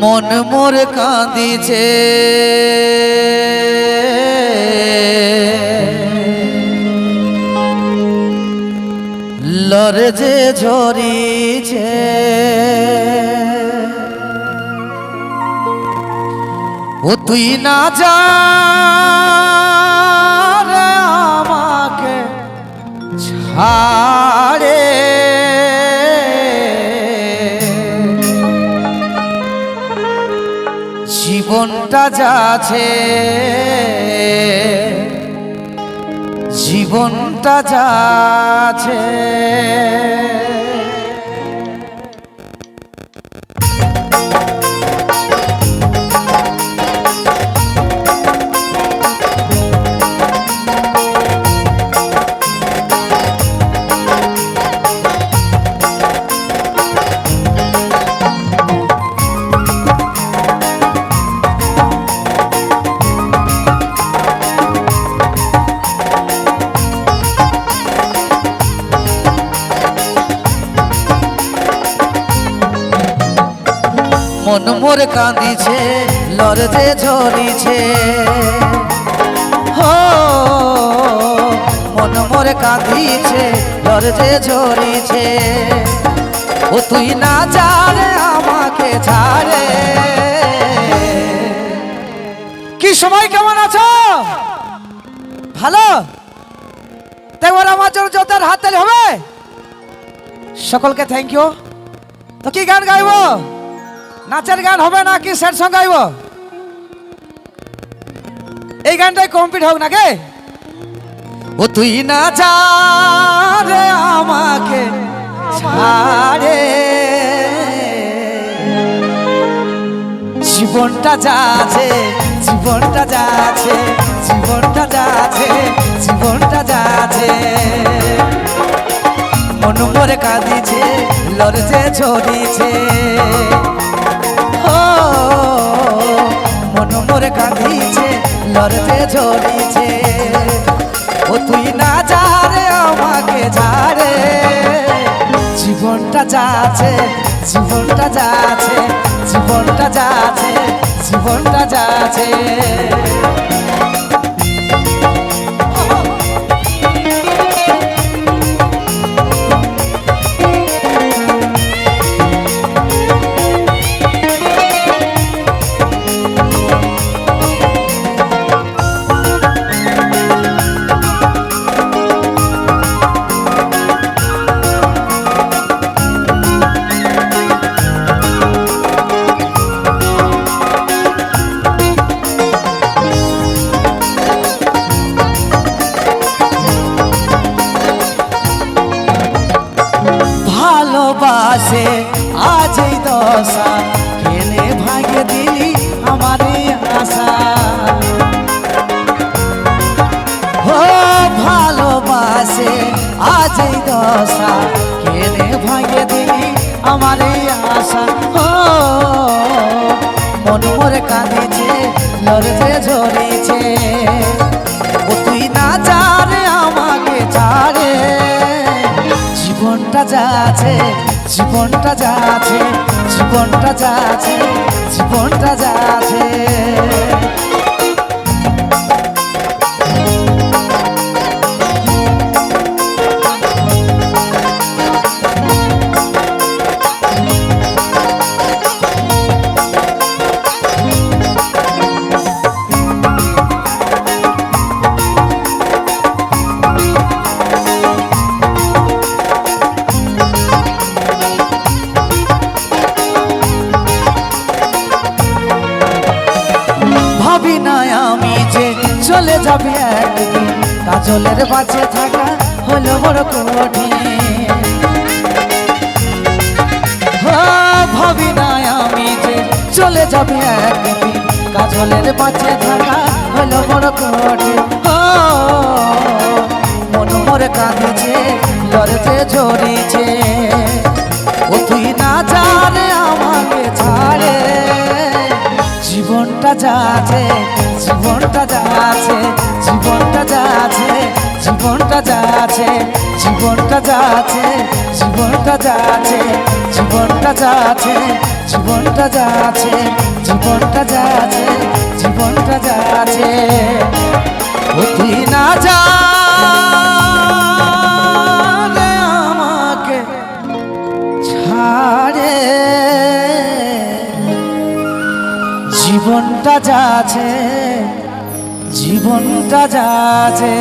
মন মোর কাঁদিছে লরে যে ঝরিছে ও তুই না যা রে আমাকে ছাড়ে জীবনটা যাচ্ছে জীবনটা যাচ্ছে মন মোর কাঁদিছে লরে যে ঝরিছে হো মন মোর কাঁদিছে লরে যে ঝরিছে ও তুই না জানে আমাকে ছাড়ে। কি সময় কেমন আছো? ভালো? দেখবার আমার জন্য জোরদার হাত তালি হবে। সকলকে থ্যাংক ইউ। তো কি গান গাইবো? নাচের গান হবে নাকি স্যাড সং গাইব? এই গানটাই কমপ্লিট হোক নাকি? ও তুই না যা রে আমাকে ছাড়ে জীবনটা যাচ্ছে জীবনটা যাচ্ছে জীবনটা যাচ্ছে জীবনটা যাচ্ছে মন মোরে কাঁদিছে লরে যে ঝরিছে মন মোরে কাঁদিছে লড়তে ঝরিছে ও তুই না যা রে আমাকে ছাড়ে জীবনটা যাচ্ছে জীবনটা যাচ্ছে জীবনটা যাচ্ছে জীবনটা যাচ্ছে ভালোবাসে আজ এই দশা খেলে ভাগে দিলি আমার আশা ও ভালোবাসে আজ এই দশা খেলে ভাগে দিলি আমার আশা ও মন মোরে কাঁদিছে লড়তে ঝরিছে ও তুই না জানে আমাকে ছাড়ে জীবনটা যাচ্ছে জীবনটা যাচ্ছে জীবনটা যাচ্ছে জীবনটা যাচ্ছে ভাবি না আমি যে চলে যাবি একদিন কাজলের বাঁচে থাকা হলো বড় কঠিন ভাবি না আমি যে চলে যাবি একদিন কাজলের বাঁচে থাকা হলো বড় কঠিন মন মোরে কাঁদিছে লড়তে ঝরিছে ও তুই না জানে আমাকে ছাড়ে জীবনটা যাচ্ছে জীবনটা যাচ্ছে জীবনটা যাচ্ছে জীবনটা যা আছে, জীবনটা যা আছে, জীবনটা যা আছে, জীবনটা যা আছে, জীবনটা যা আছে, জীবনটা যা আছে, জীবনটা যা আছে, অতি না যা আমাকে ছাড়ে, জীবনটা যা আছে, জীবনটা যা আছে।